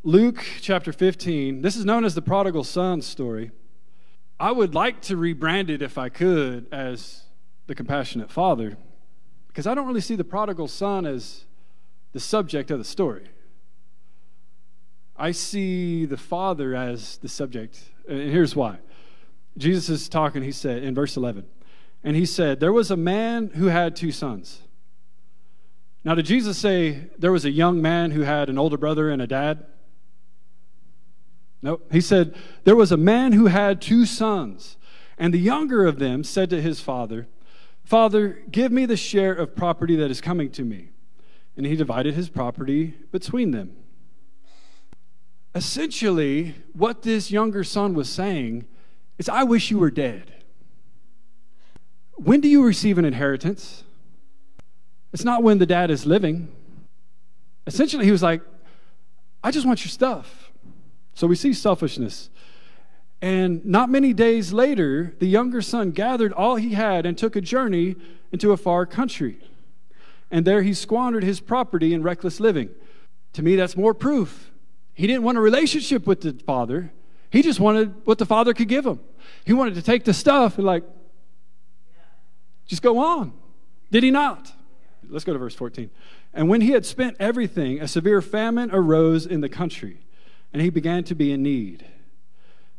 Luke chapter 15, this is known as the prodigal son story. I would like to rebrand it if I could as the compassionate father, because I don't really see the prodigal son as the subject of the story. I see the father as the subject, and here's why. Jesus is talking, he said in verse 11, and he said, there was a man who had 2 sons. Now, did Jesus say there was a young man who had an older brother and a dad? No, he said, there was a man who had 2 sons, and the younger of them said to his father, Father, give me the share of property that is coming to me. And he divided his property between them. Essentially, what this younger son was saying is, I wish you were dead. When do you receive an inheritance? It's not when the dad is living. Essentially, he was like, I just want your stuff. So we see selfishness. And not many days later, the younger son gathered all he had and took a journey into a far country. And there he squandered his property in reckless living. To me, that's more proof. He didn't want a relationship with the father. He just wanted what the father could give him. He wanted to take the stuff and just go on. Did he not? Let's go to verse 14. And when he had spent everything, a severe famine arose in the country, and he began to be in need.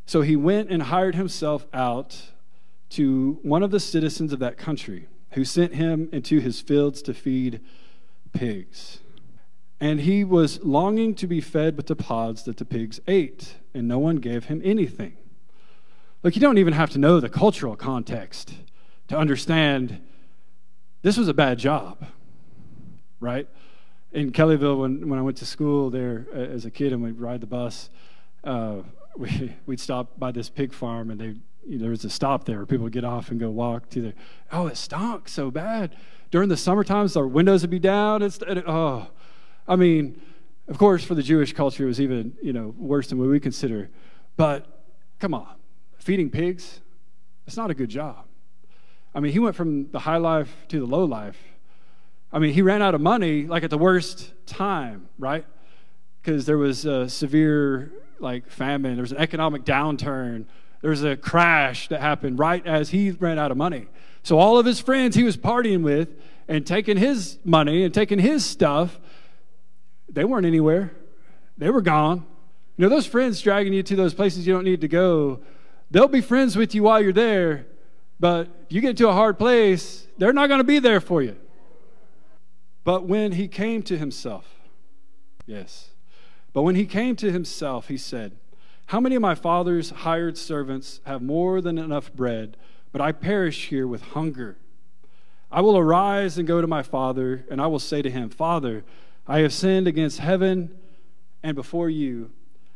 So he went and hired himself out to one of the citizens of that country, who sent him into his fields to feed pigs. And he was longing to be fed with the pods that the pigs ate, and no one gave him anything. Look, you don't even have to know the cultural context to understand this was a bad job, right? In Kellyville, when I went to school there as a kid and we'd ride the bus, we'd stop by this pig farm, and there was a stop there where people would get off and go walk to it stunk so bad. During the summer times, our windows would be down. I mean, of course, for the Jewish culture, it was even, worse than what we consider. But come on, feeding pigs, it's not a good job. I mean, he went from the high life to the low life. I mean, he ran out of money at the worst time, right? Because there was a severe famine. There was an economic downturn. There was a crash that happened right as he ran out of money. So all of his friends he was partying with and taking his money and taking his stuff, they weren't anywhere. They were gone. Those friends dragging you to those places you don't need to go, they'll be friends with you while you're there, but you get to a hard place, they're not going to be there for you. But when he came to himself, he said, how many of my father's hired servants have more than enough bread, but I perish here with hunger? I will arise and go to my father, and I will say to him, Father, I have sinned against heaven and before you.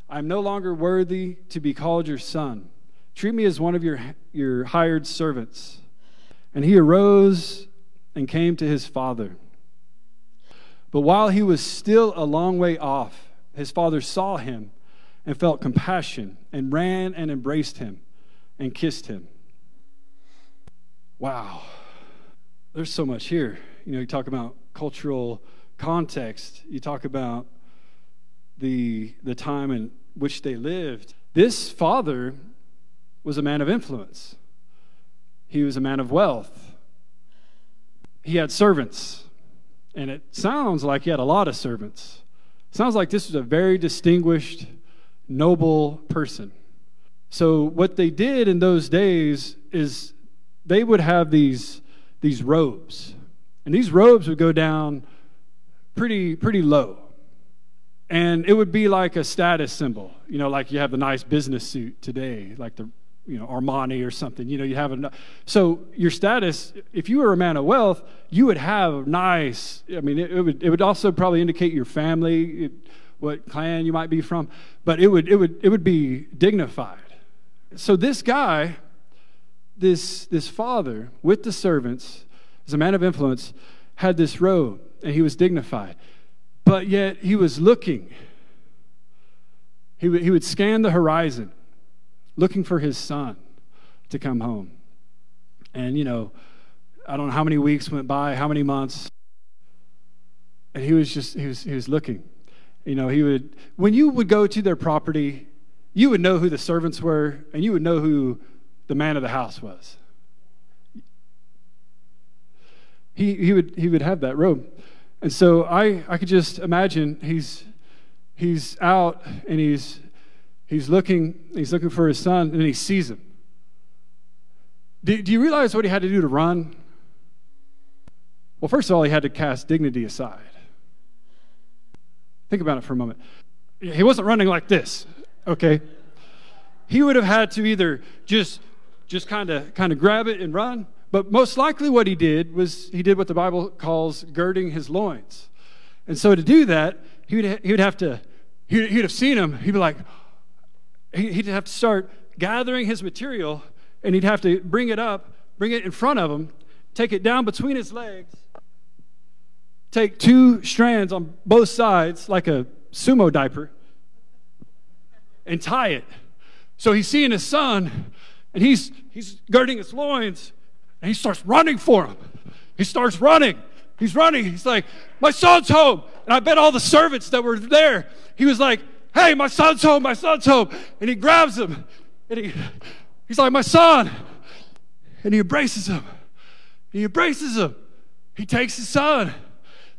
I am no longer worthy to be called your son. Treat me as one of your hired servants. And he arose and came to his father. But while he was still a long way off, his father saw him and felt compassion and ran and embraced him and kissed him. Wow. There's so much here. You talk about cultural context. You talk about the time in which they lived. This father was a man of influence. He was a man of wealth. He had servants. And it sounds like he had a lot of servants. It sounds like this was a very distinguished, noble person. So what they did in those days is they would have these robes. And these robes would go down pretty low. And it would be like a status symbol. Like you have the nice business suit today, like the Armani or something. You have so your status, if you were a man of wealth, you would have nice. I mean, it would also probably indicate your family, what clan you might be from, but it would be dignified. So this guy, this father with the servants, as a man of influence, had this robe, and he was dignified, but yet he was looking. He would scan the horizon, looking for his son to come home. And, I don't know how many weeks went by, how many months, and he was looking. You know, when you would go to their property, you would know who the servants were, and you would know who the man of the house was. He would have that robe. And so I could just imagine he's out and he's looking for his son, and he sees him. Do you realize what he had to do to run? Well, first of all, he had to cast dignity aside. Think about it for a moment. He wasn't running like this, okay? He would have had to either just kind of grab it and run, but most likely what he did was he did what the Bible calls girding his loins. And so to do that, he'd have seen him. He'd be like, he'd have to start gathering his material, and he'd have to bring it in front of him, take it down between his legs, take 2 strands on both sides like a sumo diaper, and tie it. So he's seeing his son, and he's girding his loins, and he starts running for him. He starts running. He's running. He's like, my son's home. And I bet all the servants that were there, he was like, hey, my son's home, my son's home. And he grabs him, and he's like, my son. And he embraces him. He embraces him. He takes his son.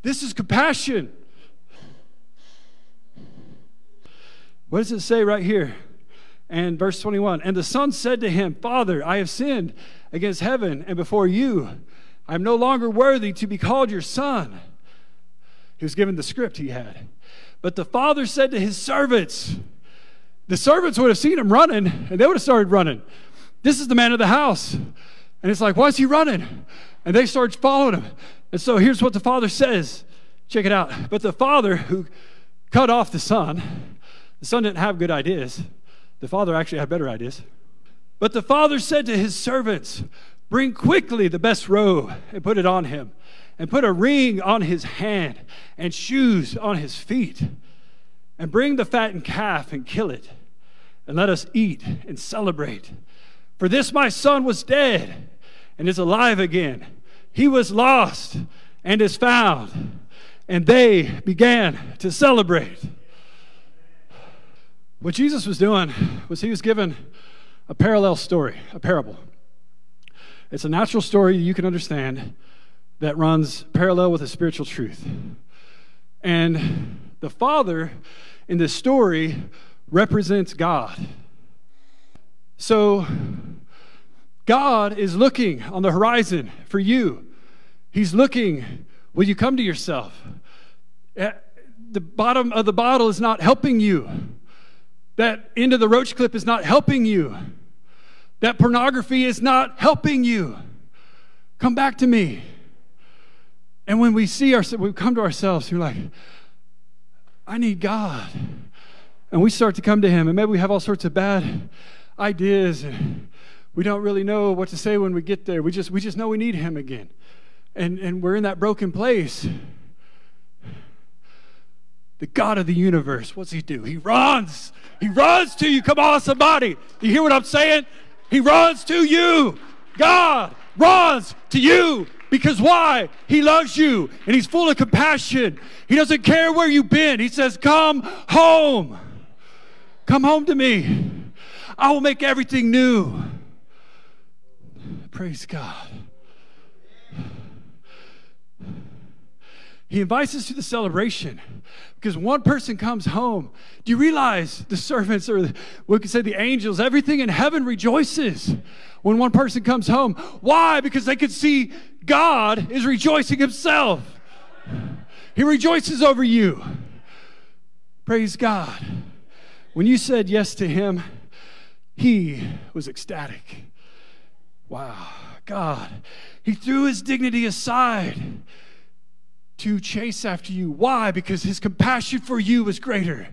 This is compassion. What does it say right here? And verse 21, and the son said to him, Father, I have sinned against heaven and before you. I am no longer worthy to be called your son. He was given the script he had. But the father said to his servants, the servants would have seen him running, and they would have started running. This is the man of the house. And it's like, why is he running? And they started following him. And so here's what the father says. Check it out. But the father who cut off the son didn't have good ideas. The father actually had better ideas. But the father said to his servants, bring quickly the best robe and put it on him, and put a ring on his hand and shoes on his feet, and bring the fattened calf and kill it, and let us eat and celebrate. For this my son was dead and is alive again. He was lost and is found. And they began to celebrate. What Jesus was doing was he was given a parallel story, a parable. It's a natural story you can understand that runs parallel with a spiritual truth. And the father in this story represents God. So God is looking on the horizon for you. He's looking, will you come to yourself? The bottom of the bottle is not helping you. That end of the roach clip is not helping you. That pornography is not helping you. Come back to me. And when we come to ourselves, we're like, I need God. And we start to come to him, and maybe we have all sorts of bad ideas, and we don't really know what to say when we get there. We just know we need him again. And we're in that broken place. The God of the universe, what's he do? He runs. He runs to you. Come on, somebody. Do you hear what I'm saying? He runs to you. God runs to you. Because why? He loves you, and he's full of compassion. He doesn't care where you've been. He says, come home. Come home to me. I will make everything new. Praise God. He invites us to the celebration because one person comes home. Do you realize the servants, or we could say the angels, everything in heaven rejoices when one person comes home? Why? Because they could see God is rejoicing himself. He rejoices over you. Praise God. When you said yes to him, he was ecstatic. Wow. God, he threw his dignity aside to chase after you. Why? Because his compassion for you was greater.